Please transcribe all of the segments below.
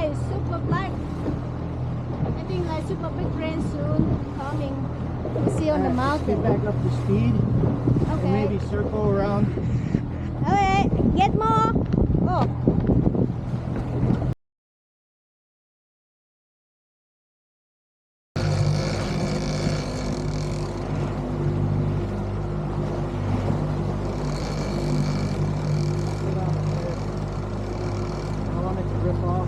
guys, super black. I think like super big rain soon coming. We see on the mountain. Get back up to speed. Okay. And maybe circle around. Okay, get more. Oh. I want it to rip off.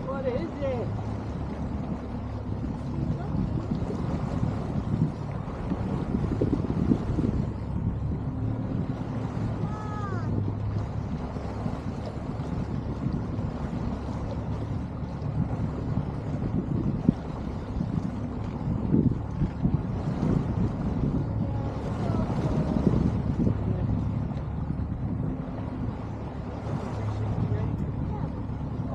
What is it?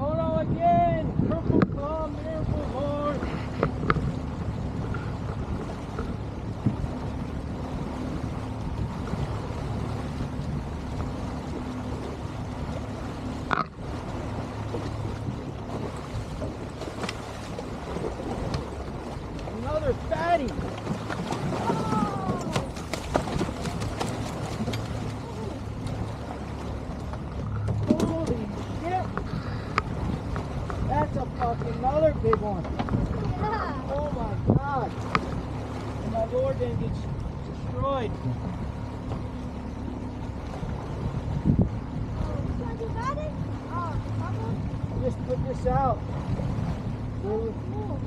Oh no, again! Purple palm, miracle horn. Another fatty. Holy shit! That's a fucking another big one. Yeah. Oh my god! And my lord didn't get destroyed. You got it? Oh, Just put this out. cool.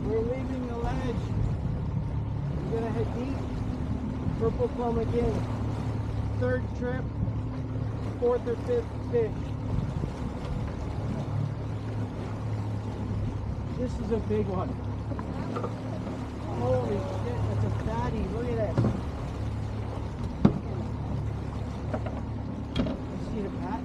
We're leaving the ledge. We're gonna head deep. Purple plum again. Third trip. Fourth or fifth fish. This is a big one. Holy shit, that's a fatty. Look at that. You see the pat?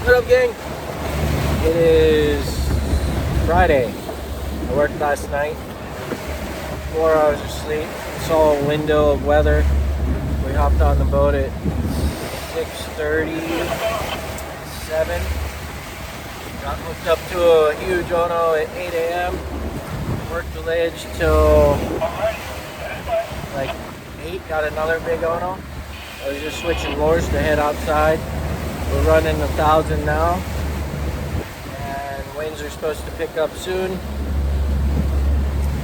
What up, gang? It is Friday. I worked last night. 4 hours of sleep. Saw a window of weather. We hopped on the boat at 6:37. Got hooked up to a huge Ono at 8 a.m. Worked the ledge till like 8. Got another big Ono. I was just switching lures to head outside. We're running 1,000 now, and winds are supposed to pick up soon.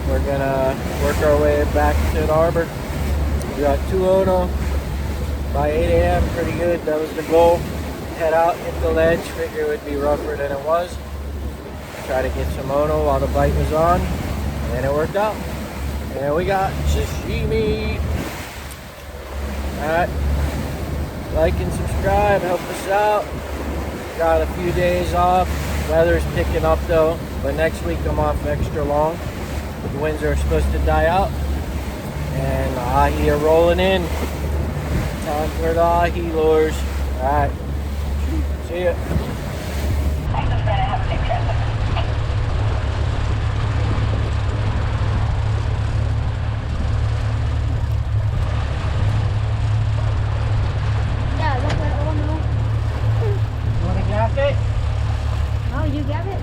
We're gonna work our way back to the harbor. We got 2 Ono by 8 a.m. Pretty good. That was the goal. Head out, hit the ledge. Figure it would be rougher than it was. Try to get some Ono while the bite was on, and it worked out. And we got sashimi. All right. Like and subscribe, help us out. Got a few days off. Weather's picking up though, but next week I'm off extra long. The winds are supposed to die out, and the ahi are rolling in. Time for the ahi lures. Alright, see ya. It? No, you got it.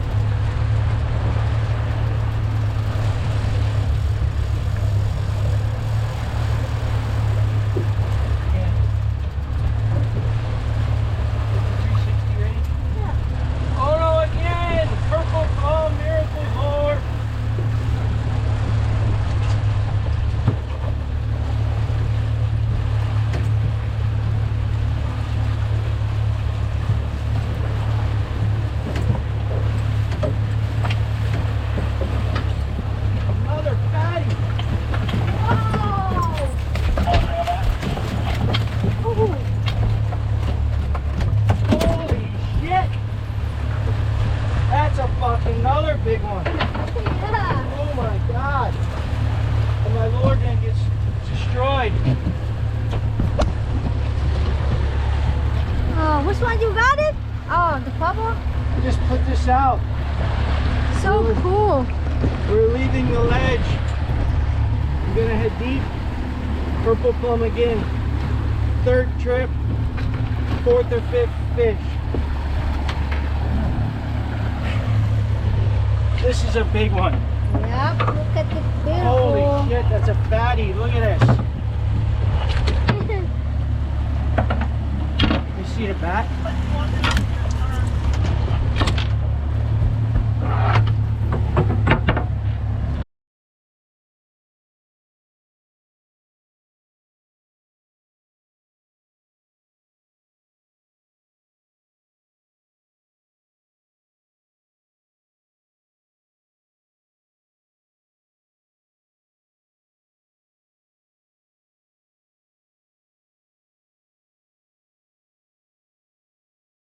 one you got it? Oh, the bubble? I just put this out. So cool. We're leaving the ledge. I'm gonna head deep. Purple plum again. Third trip, fourth or fifth fish. This is a big one. Yep, look at the beautiful. Holy shit, that's a fatty. Look at this. You see the back?